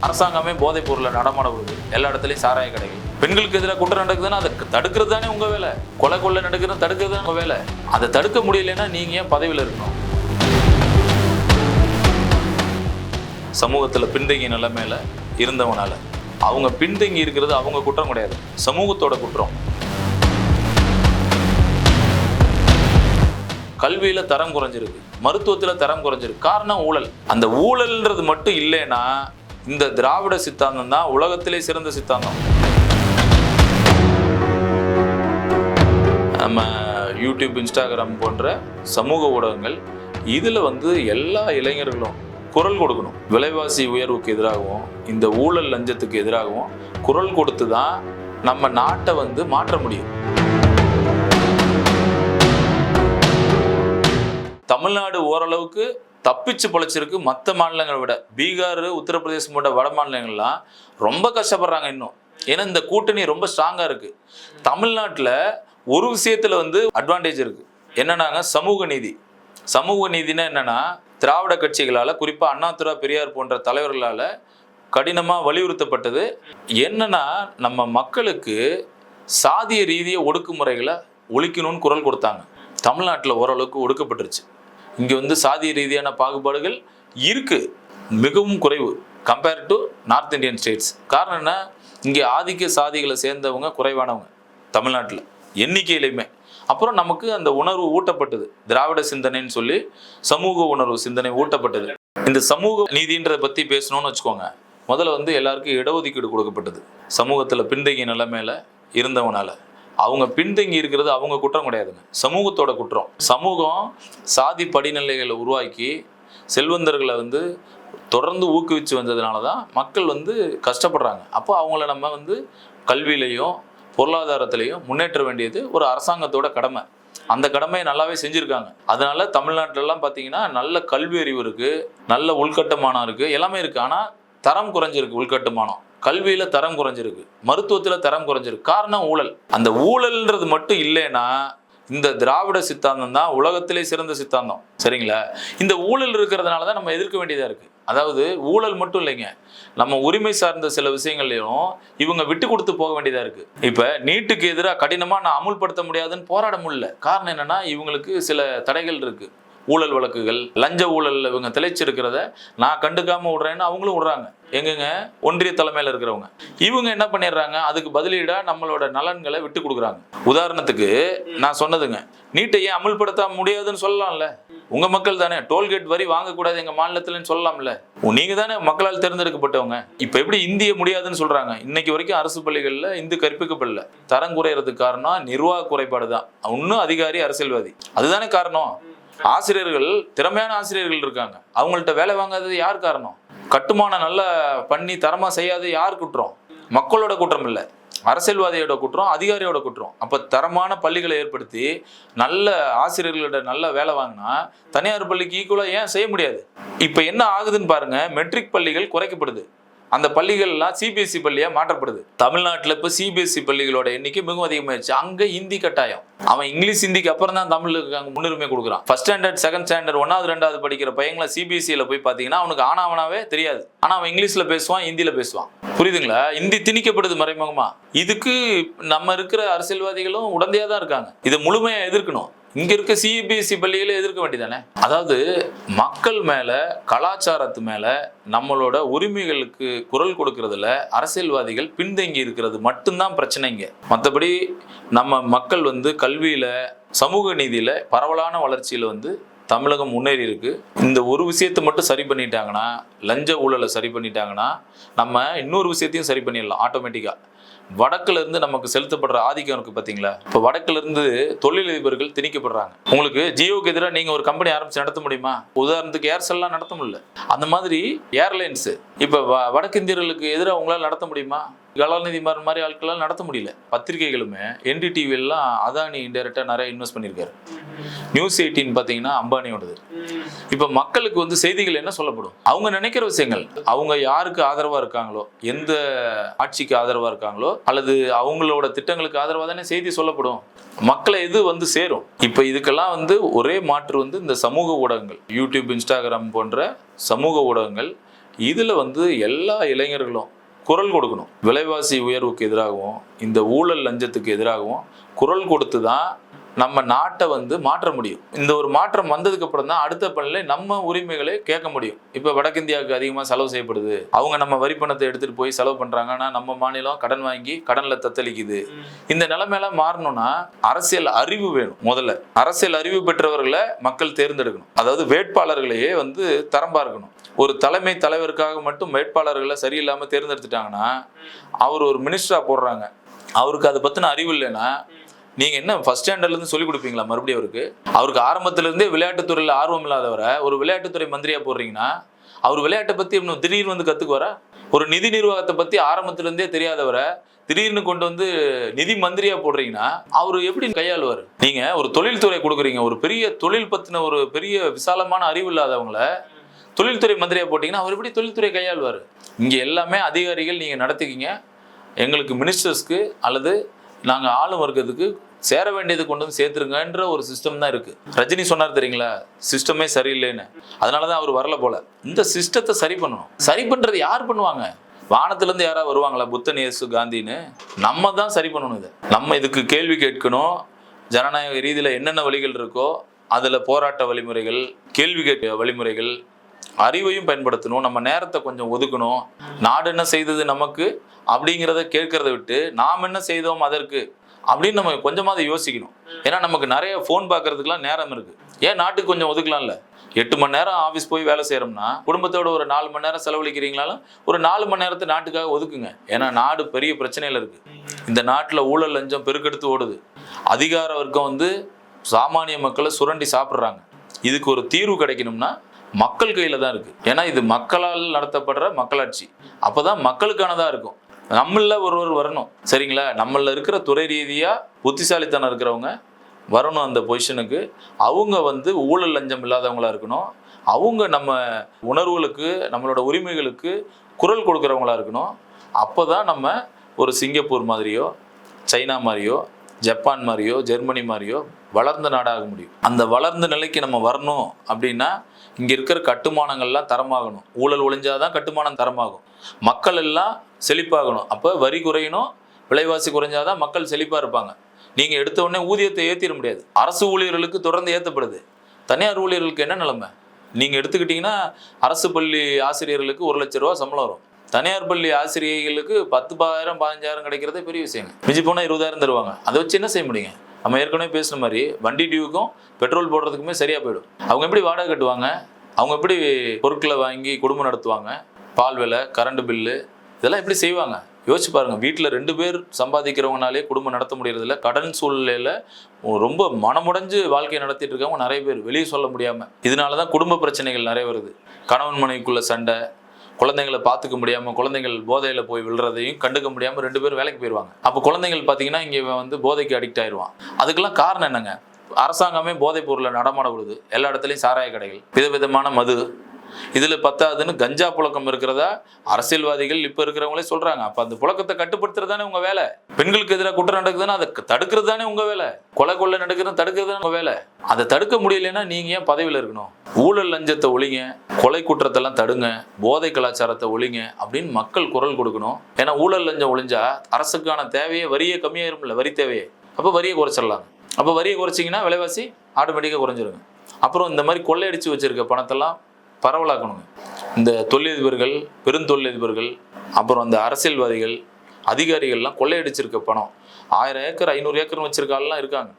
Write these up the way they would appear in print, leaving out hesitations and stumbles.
அரசாங்கமே போதைப் பொருளை நடமாட விடுது, எல்லா இடத்துலையும் சாராய கடைகள். பெண்களுக்கு எதிராக குற்றம் நடக்குதுன்னா அதை தடுக்கிறது தானே உங்க வேலை. கொலை கொள்ளை நடக்குதுன்னு தடுக்கிறது தானே உங்க வேலை. அதை தடுக்க முடியலைன்னா நீங்க ஏன் பதவியில் இருக்கணும்? சமூகத்தில் பின்தங்கிய நிலைமையில இருந்தவனால அவங்க பின்தங்கி இருக்கிறது அவங்க குற்றம் கிடையாது, சமூகத்தோட குற்றம். கல்வியில தரம் குறைஞ்சிருக்கு, மருத்துவத்துல தரம் குறைஞ்சிருக்கு. காரணம் ஊழல். அந்த ஊழல்ன்றது மட்டும் இல்லைன்னா இந்த திராவிட சித்தாந்தம் தான் உலகத்திலே சிறந்த சித்தாந்தம். நம்ம யூடியூப், இன்ஸ்டாகிராம் போன்ற சமூக ஊடகங்கள் இதுல எல்லா இளைஞர்களும் குரல் கொடுக்கணும். விலைவாசி உயர்வுக்கு எதிராகவும் இந்த ஊழல் லஞ்சத்துக்கு எதிராகவும் குரல் கொடுத்து தான் நம்ம நாட்டை மாற்ற முடியும். தமிழ்நாடு ஓரளவுக்கு தப்பிச்சு பொழைச்சிருக்கு மற்ற மாநிலங்களை விட. பீகார், உத்தரப்பிரதேசம் போன்ற வட மாநிலங்கள்லாம் ரொம்ப கஷ்டப்படுறாங்க இன்னும். ஏன்னா இந்த கூட்டணி ரொம்ப ஸ்ட்ராங்கா இருக்கு. தமிழ்நாட்டில் ஒரு விஷயத்துல அட்வான்டேஜ் இருக்கு. என்னன்னாங்க சமூக நீதி. சமூக நீதினா என்னன்னா, திராவிட கட்சிகளால், குறிப்பாக அண்ணாதுரை, பெரியார் போன்ற தலைவர்களால் கடினமாக வலியுறுத்தப்பட்டது என்னன்னா, நம்ம மக்களுக்கு சாதிய ரீதிய ஒடுக்குமுறைகளை ஒழிக்கணும்னு குரல் கொடுத்தாங்க. தமிழ்நாட்டில் ஓரளவுக்கு ஒடுக்கப்பட்டுருச்சு. இங்கே சாதிய ரீதியான பாகுபாடுகள் இருக்கு, மிகவும் குறைவு compare to north Indian states. காரணம் என்ன, இங்கே ஆதிக்க சாதிகளை சேர்ந்தவங்க குறைவானவங்க தமிழ்நாட்டில் எண்ணிக்கையிலையுமே. அப்புறம் நமக்கு அந்த உணர்வு ஊட்டப்பட்டது, திராவிட சிந்தனைன்னு சொல்லி சமூக உணர்வு சிந்தனை ஊட்டப்பட்டது. இந்த சமூக நீதின்றதை பற்றி பேசணும்னு வச்சுக்கோங்க. முதல்ல எல்லாருக்கும் இடஒதுக்கீடு கொடுக்கப்பட்டது. சமூகத்தில் பின்தங்கிய நிலைமையில இருந்தவனால அவங்க பின்தங்கி இருக்கிறது அவங்க குற்றம் கிடையாதுங்க, சமூகத்தோட குற்றம். சமூகம் சாதி படிநிலைகளை உருவாக்கி செல்வந்தர்களை தொடர்ந்து ஊக்குவிச்சு வந்ததுனால தான் மக்கள் கஷ்டப்படுறாங்க. அப்போ அவங்கள நம்ம கல்வியிலையும் பொருளாதாரத்திலையும் முன்னேற்ற வேண்டியது ஒரு அரசாங்கத்தோட கடமை. அந்த கடமையை நல்லாவே செஞ்சுருக்காங்க. அதனால தமிழ்நாட்டிலலாம் பார்த்தீங்கன்னா நல்ல கல்வி அறிவு இருக்குது, நல்ல உள்கட்டுமானம் இருக்குது, எல்லாமே இருக்குது. ஆனால் தரம் குறைஞ்சிருக்கு. உள்கட்டுமானம், கல்வியில் தரம் குறைஞ்சிருக்கு, மருத்துவத்தில் தரம் குறைஞ்சிருக்கு. காரணம் ஊழல். அந்த ஊழல்ன்றது மட்டும் இல்லைன்னா இந்த திராவிட சித்தாந்தம் தான் உலகத்திலே சிறந்த சித்தாந்தம். சரிங்களா? இந்த ஊழல் இருக்கிறதுனால தான் நம்ம எதிர்க்க வேண்டியதாக இருக்குது. அதாவது ஊழல் மட்டும் இல்லைங்க, நம்ம உரிமை சார்ந்த சில விஷயங்கள்லையும் இவங்க விட்டு கொடுத்து போக வேண்டியதாக இருக்குது. இப்போ நீட்டுக்கு எதிராக கடினமாக நான் அமுல்படுத்த முடியாதுன்னு போராட முடியல. காரணம் என்னென்னா, இவங்களுக்கு சில தடைகள் இருக்குது. ஊழல் வழக்குகள், லஞ்ச ஊழலில் இவங்க திளைச்சிருக்கிறத நான் கண்டுக்காமல் விடுறேன்னு அவங்களும் விடுறாங்க. எங்கங்க, ஒன்றிய தலைமையில் இருக்கிறவங்க. இவங்க என்ன பண்ணிடுறாங்க, அதுக்கு பதிலீடாக நம்மளோட நலன்களை விட்டு கொடுக்குறாங்க. உதாரணத்துக்கு நான் சொன்னதுங்க, நீட்டை ஏன் அமல்படுத்த முடியாதுன்னு சொல்லலாம்ல. உங்க மக்கள் தானே, டோல்கேட் வரி வாங்கக்கூடாது எங்க மாநிலத்திலன்னு சொல்லலாம்ல. நீங்க தானே மக்களால் தேர்ந்தெடுக்கப்பட்டவங்க. இப்ப எப்படி இந்திய முடியாதுன்னு சொல்றாங்க? இன்னைக்கு வரைக்கும் அரசு பள்ளிகள்ல இந்து கற்பிக்கப்படல. தரம் குறையறதுக்கு காரணம் நிர்வாக குறைபாடு தான். இன்னும் அதிகாரி அரசியல்வாதி, அதுதானே காரணம். ஆசிரியர்கள், திறமையான ஆசிரியர்கள் இருக்காங்க, அவங்கள்ட்ட வேலை வாங்காதது யார் காரணம்? கட்டுமானம் நல்லா பண்ணி தரமா செய்யாது யார் குற்றம்? மக்களோட குற்றம் இல்லை, அரசியல்வாதியோட குற்றம், அதிகாரியோட குற்றம். அப்போ தரமான பள்ளிகளை ஏற்படுத்தி நல்ல ஆசிரியர்களோட நல்ல வேலை வாங்கினா தனியார் பள்ளிக்கு ஈக்குவலாக ஏன் செய்ய முடியாது? இப்போ என்ன ஆகுதுன்னு பாருங்க, மெட்ரிக் பள்ளிகள் குறைக்கப்படுது, அந்த பள்ளிகள்லாம் சிபிஎஸ்சி பள்ளியாக மாற்றப்படுது. தமிழ்நாட்டில் இப்போ சிபிஎஸ்சி பள்ளிகளோட எண்ணிக்கை மிகவும் அதிகமாகிடுச்சு. அங்கே ஹிந்தி கட்டாயம். அவன் இங்கிலீஷ் ஹிந்திக்கு அப்புறம் தான் தமிழுக்கு அங்கே முன்னுரிமை கொடுக்குறான். ஃபர்ஸ்ட் ஸ்டாண்டர்ட், செகண்ட் ஸ்டாண்டர்ட், 1வது 2வது படிக்கிற பையங்களை சிபிஎஸ்சியில் போய் பார்த்தீங்கன்னா அவனுக்கு ஆனாவனாவே தெரியாது. ஆனால் அவன் இங்கிலீஷில் பேசுவான், ஹிந்தியில் பேசுவான். புரியுதுங்களா? ஹிந்தி திணிக்கப்படுது மறைமுகமா. இதுக்கு நம்ம இருக்கிற அரசியல்வாதிகளும் உடந்தையாக தான் இருக்காங்க. இதை முழுமையாக எதிர்க்கணும். இங்க இருக்க சிபிஎஸ்சி பள்ளிகளை எதிர்க்க வேண்டியதானே. அதாவது மக்கள் மேல, கலாச்சாரத்து மேல, நம்மளோட உரிமைகளுக்கு குரல் கொடுக்கறதுல அரசியல்வாதிகள் பின்தங்கி இருக்கிறது மட்டும்தான் பிரச்சனைங்க. மற்றபடி நம்ம மக்கள் கல்வியில, சமூக நீதியில பரவலான வளர்ச்சியில தமிழகம் முன்னேறி இருக்கு. இந்த ஒரு விஷயத்தை மட்டும் சரி பண்ணிட்டாங்கன்னா, லஞ்ச ஊழலை சரி பண்ணிட்டாங்கன்னா, நம்ம இன்னொரு விஷயத்தையும் சரி பண்ணிடலாம் ஆட்டோமேட்டிக்கா. வடக்குல இருந்து நமக்கு செலுத்தப்படுற ஆதிக்கம் இருக்கு பாத்தீங்களா? இப்ப வடக்குல இருந்து தொழிலதிபர்கள் திணிக்கப்படுறாங்க. உங்களுக்கு ஜியோக்கு எதிராக நீங்க ஒரு கம்பெனி ஆரம்பிச்சு நடத்த முடியுமா? உதாரணத்துக்கு ஏர்செல்லாம் நடத்த முடியல. அந்த மாதிரி ஏர்லைன்ஸ் இப்ப வடக்கு இந்தியர்களுக்கு எதிராக உங்களால் நடத்த முடியுமா? கலாநிதி மாதிரி ஆட்களால் நடத்த முடியல. பத்திரிகைகளுமே NDTV எல்லாம் அதானி இன்டைரக்டா நிறைய இன்வெஸ்ட் பண்ணியிருக்காரு. நியூஸ் 18 பார்த்தீங்கன்னா அம்பானியோடது. இப்போ மக்களுக்கு செய்திகள் என்ன சொல்லப்படும்? அவங்க நினைக்கிற விஷயங்கள், அவங்க யாருக்கு ஆதரவா இருக்காங்களோ, எந்த ஆட்சிக்கு ஆதரவா இருக்காங்களோ, அல்லது அவங்களோட திட்டங்களுக்கு ஆதரவா தானே செய்தி சொல்லப்படும். மக்களை எது சேரும். இப்போ இதுக்கெல்லாம் ஒரே மாற்று இந்த சமூக ஊடகங்கள், யூடியூப், இன்ஸ்டாகிராம் போன்ற சமூக ஊடகங்கள் இதில் வந்து எல்லா இளைஞர்களும் குரல் கொடுக்கணும். விலைவாசி உயர்வுக்கு எதிராகவும் இந்த ஊழல் லஞ்சத்துக்கு எதிராகவும் குரல் கொடுத்து தான் நம்ம நாட்டை வந்து மாற்ற முடியும். இந்த ஒரு மாற்றம் வந்ததுக்கு அப்புறம் தான் அடுத்த பணியில நம்ம உரிமைகளை கேட்க முடியும். இப்போ வடக்கிந்தியாவுக்கு அதிகமாக செலவு செய்யப்படுது, அவங்க நம்ம வரி பணத்தை எடுத்துட்டு போய் செலவு பண்றாங்க, ஆனால் நம்ம மாநிலம் கடன் வாங்கி கடன்ல தத்தளிக்குது. இந்த நிலைமையெல்லாம் மாறணும்னா அரசியல் அறிவு வேணும். முதல்ல அரசியல் அறிவு பெற்றவர்களை மக்கள் தேர்ந்தெடுக்கணும். அதாவது வேட்பாளர்களையே வந்து தரம் பார்க்கணும். ஒரு தலைமை தலைவருக்காக மட்டும் வேட்பாளர்களை சரியில்லாம தேர்ந்தெடுத்துட்டாங்கன்னா அவர் ஒரு மினிஸ்டரா போடுறாங்க, அவருக்கு அதை பத்தின அறிவு இல்லைன்னா நீங்க என்ன ஃபர்ஸ்ட் ஸ்டாண்டர்ட்லேருந்து சொல்லிக் கொடுப்பீங்களா மறுபடியும்? அவருக்கு ஆரம்பத்திலேருந்தே விளையாட்டுத்துறையில் ஆர்வம் இல்லாதவரை ஒரு விளையாட்டுத்துறை மந்திரியா போடுறீங்கன்னா அவர் விளையாட்டை பத்தி இன்னும் திடீர்னு வந்து கத்துக்குவாரா? ஒரு நிதி நிர்வாகத்தை பத்தி ஆரம்பத்திலேருந்தே தெரியாதவரை திடீர்னு கொண்டு வந்து நிதி மந்திரியா போடுறீங்கன்னா அவர் எப்படி கையாளுவார்? நீங்க ஒரு தொழில்துறை கொடுக்குறீங்க, ஒரு பெரிய தொழில் பத்தின ஒரு பெரிய விசாலமான அறிவு இல்லாதவங்கள தொழில்துறை மந்திரியா போட்டீங்கன்னா அவர் எப்படி தொழில்துறை கையாளுவார்? இங்க எல்லாமே அதிகாரிகள் நீங்க நடத்திக்கிங்க, எங்களுக்கு மினிஸ்டர்ஸ்க்கு அல்லது நாங்கள் ஆளும் வர்க்கத்துக்கு சேர வேண்டியது கொண்டு வந்து சேர்த்துருங்கன்ற ஒரு சிஸ்டம் தான் இருக்கு. ரஜினி சொன்னார் தெரியுங்களா, சிஸ்டமே சரியில்லைன்னு. அதனாலதான் அவர் வரல போல. இந்த சிஸ்டத்தை சரி பண்ணணும். சரி பண்றது யார் பண்ணுவாங்க? வானத்துல இருந்து யாராவது வருவாங்களா? புத்தன், இயேசு, காந்தின்னு? நம்ம தான் சரி பண்ணணும். இதை நம்ம இதுக்கு கேள்வி கேட்கணும். ஜனநாயக ரீதியில என்னென்ன வழிகள் இருக்கோ அதுல போராட்ட வழிமுறைகள், கேள்வி கேட்க வழிமுறைகள், அறிவையும் பயன்படுத்தணும். நம்ம நேரத்தை கொஞ்சம் ஒதுக்கணும். நாடு என்ன செய்தது நமக்கு அப்படிங்கிறத கேட்கறத விட்டு நாம் என்ன செய்தோம் அதற்கு அப்படின்னு நம்ம கொஞ்சமாவது யோசிக்கணும். ஏன்னா நமக்கு நிறைய ஃபோன் பார்க்கறதுக்குலாம் நேரம் இருக்கு. ஏன் நாட்டுக்கு கொஞ்சம் ஒதுக்கலாம்ல? 8 மணி நேரம் ஆஃபீஸ் போய் வேலை செய்யறோம்னா குடும்பத்தோட ஒரு 4 மணி நேரம் செலவழிக்கிறீங்களாலும் ஒரு 4 மணி நேரத்தை நாட்டுக்காக ஒதுக்குங்க. ஏன்னா நாடு பெரிய பிரச்சனையில இருக்கு. இந்த நாட்டில் ஊழல் லஞ்சம் பெருக்கெடுத்து ஓடுது. அதிகார வர்க்கம் வந்து சாமானிய மக்களை சுரண்டி சாப்பிட்றாங்க. இதுக்கு ஒரு தீர்வு கிடைக்கணும்னா மக்கள் கையில தான் இருக்கு. ஏன்னா இது மக்களால் நடத்தப்படுற மக்களாட்சி. அப்பதான் மக்களுக்கானதா இருக்கும். நம்மள ஒருவர் வரணும், சரிங்களா? நம்மள இருக்கிற துறை ரீதியா புத்திசாலித்தனம் இருக்கிறவங்க வரணும் அந்த பொசிஷனுக்கு. அவங்க வந்து ஊழல் லஞ்சம் இல்லாதவங்களா இருக்கணும். அவங்க நம்ம உணர்வுகளுக்கு நம்மளோட உரிமைகளுக்கு குரல் கொடுக்குறவங்களா இருக்கணும். அப்போதான் நம்ம ஒரு சிங்கப்பூர் மாதிரியோ சைனா மாதிரியோ ஜப்பான் மாதிரியோ ஜெர்மனி மாதிரியோ வளர்ந்த நாடாக முடியும். அந்த வளர்ந்த நிலைக்கு நம்ம வரணும் அப்படின்னா இங்க இருக்கிற கட்டுமானங்கள்லாம் தரமாகணும். ஊழல் ஒழிஞ்சாதான் கட்டுமானம் தரமாகும். மக்கள் எல்லாம் செழிப்பாகணும். அப்போ வரி குறையணும், விலைவாசி குறைஞ்சாதான் மக்கள் செழிப்பா இருப்பாங்க. நீங்க எடுத்த உடனே ஊதியத்தை ஏற்றிட முடியாது. அரசு ஊழியர்களுக்கு தொடர்ந்து ஏற்றப்படுது. தனியார் ஊழியர்களுக்கு என்ன நிலைமை? நீங்க எடுத்துக்கிட்டீங்கன்னா அரசு பள்ளி ஆசிரியர்களுக்கு 1 லட்சம் ரூபா சம்பளம் வரும். தனியார் பள்ளி ஆசிரியர்களுக்கு 10,000 15,000 கிடைக்கிறதே பெரிய விஷயங்க. மிஞ்சி போனா 20,000 தருவாங்க. அதை வச்சு என்ன செய்ய முடியுங்க? நம்ம ஏற்கனவே பேசுன மாதிரி வண்டி டியூக்கும் பெட்ரோல் போடுறதுக்குமே சரியா போயிடும். அவங்க எப்படி வாடகை கட்டுவாங்க? அவங்க எப்படி பொருட்களை வாங்கி குடும்பம் நடத்துவாங்க? பால் விலை, கரண்ட் பில்லு, இதெல்லாம் எப்படி செய்வாங்க? யோசிச்சு பாருங்க. வீட்டில் 2 பேர் சம்பாதிக்கிறவங்கனாலே குடும்பம் நடத்த முடியறதில்ல. கடன் சூழ்நிலையில ரொம்ப மனமுடைஞ்சு வாழ்க்கையை நடத்திட்டு இருக்கவங்க நிறைய பேர், வெளியே சொல்ல முடியாம. இதனாலதான் குடும்ப பிரச்சனைகள் நிறைய வருது. கணவன் மனைவிக்குள்ள சண்டை, குழந்தைங்களை பார்த்துக்க முடியாம குழந்தைகள் போதையில போய் விழுறதையும் கண்டுக்க முடியாம 2 பேரும் வேலைக்கு போயிடுவாங்க. அப்போ குழந்தைகள் பார்த்தீங்கன்னா இங்க வந்து போதைக்கு அடிக்ட் ஆயிடுவான். அதுக்கெல்லாம் காரணம் என்னங்க? அரசாங்கமே போதைப் பொருளை நடமாட விடுது. எல்லா இடத்துலையும் சாராய கடைகள், விதவிதமான மது. இதுல 10ஆவதுன்னு கஞ்சா புழக்கம் இருக்கிறதா அரசியல்வாதிகள் இப்ப இருக்கிறவங்களே சொல்றாங்க. அப்ப அந்த புழக்கத்தை கட்டுப்படுத்துறது தானே உங்க வேலை. பெண்களுக்கு எதிராக குற்றம் நடக்குதுன்னா அதை தடுக்கிறது தானே உங்க வேலை. கொலை நடக்குதுன்னு தடுக்கிறது தானே உங்க வேலை. அதை தடுக்க முடியலைன்னா நீங்க ஏன் பதவியில இருக்கணும்? ஊழல் லஞ்சத்தை ஒழிங்க, கொலை குற்றத்தெல்லாம் தடுங்க, போதை கலாச்சாரத்தை ஒழிங்க அப்படின்னு மக்கள் குரல் கொடுக்கணும். ஏன்னா ஊழல் லஞ்சம் ஒழிஞ்சா அரசுக்கான தேவையே வரியே கம்மியாயிரும்ல, வரி தேவையே. அப்போ வரியை குறைச்சிடலாம். அப்போ வரியை குறைச்சிங்கன்னா விலைவாசி ஆட்டோமேட்டிக்காக குறைஞ்சிருங்க. அப்புறம் இந்த மாதிரி கொள்ளையடிச்சு வச்சிருக்க பணத்தெல்லாம் பரவலாக்கணுங்க. இந்த தொழிலதிபர்கள், பெருந்தொழிலதிபர்கள், அப்புறம் அந்த அரசியல்வாதிகள், அதிகாரிகள்லாம் கொள்ளையடிச்சிருக்க பணம் 1000 ஏக்கர் 500 ஏக்கர்னு வச்சிருக்க ஆள்லாம் இருக்காங்க.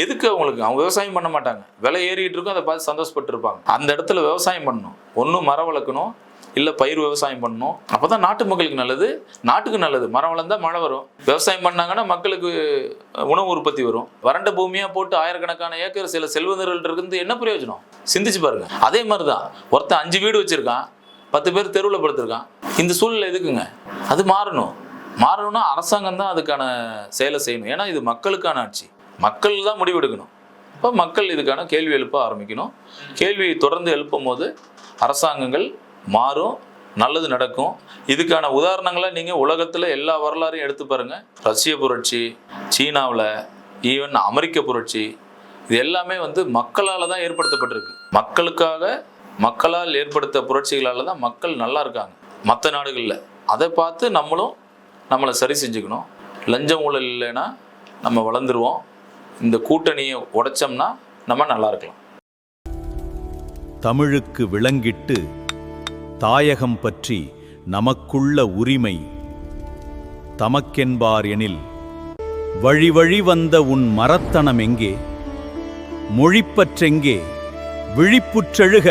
எதுக்கு அவங்களுக்கு? அவங்க விவசாயம் பண்ண மாட்டாங்க. விலை ஏறிட்டு இருக்கும், அதை பார்த்து சந்தோஷப்பட்டு இருப்பாங்க. அந்த இடத்துல விவசாயம் பண்ணணும். ஒன்றும் மரம் வளர்க்கணும், இல்லை பயிர் விவசாயம் பண்ணணும். அப்போதான் நாட்டு மக்களுக்கு நல்லது, நாட்டுக்கு நல்லது. மரம் வளர்ந்தா மழை வரும். விவசாயம் பண்ணாங்கன்னா மக்களுக்கு உணவு உற்பத்தி வரும். வறண்ட பூமியா போட்டு ஆயிரக்கணக்கான ஏக்கர் சில செல்வந்தர்கள் இருந்து என்ன பிரயோஜனம்? சிந்திச்சு பாருங்க. அதே மாதிரிதான் ஒருத்தன் 5 வீடு வச்சிருக்கான், 10 பேர் தெருவில் படுத்திருக்கான். இந்த சூழ்நிலை எதுக்குங்க? அது மாறணும்னா அரசாங்கம் தான் அதுக்கான செயலை செய்யணும். ஏன்னா இது மக்களுக்கான ஆட்சி. மக்கள் தான் முடிவெடுக்கணும். இப்போ மக்கள் இதுக்கான கேள்வி எழுப்ப ஆரம்பிக்கணும். கேள்வியை தொடர்ந்து எழுப்பும் போது அரசாங்கங்கள் மாறும், நல்லது நடக்கும். இதுக்கான உதாரணங்களை நீங்கள் உலகத்தில் எல்லா வரலாறையும் எடுத்து பாருங்க. ரஷ்ய புரட்சி, சீனாவில், ஈவன் அமெரிக்க புரட்சி, இது எல்லாமே வந்து மக்களால் தான் ஏற்படுத்தப்பட்டிருக்கு. மக்களுக்காக மக்களால் ஏற்படுத்த புரட்சிகளால் தான் மக்கள் நல்லா இருக்காங்க மற்ற நாடுகளில். அதை பார்த்து நம்மளும் நம்மளை சரி செஞ்சுக்கணும். லஞ்சம் ஊழல் இல்லைன்னா நம்ம வளர்ந்துருவோம். இந்த கூட்டணியை உடைச்சோம்னா நம்ம நல்லா இருக்கலாம். தமிழுக்கு விளங்கிட்டு தாயகம் பற்றி நமக்குள்ள உரிமை தமக்கென்பார் எனில் வழி வழி வந்த உன் மரத்தனம் எங்கே? மொழிப்பற்றெங்கே? விழிப்புற்றெழுக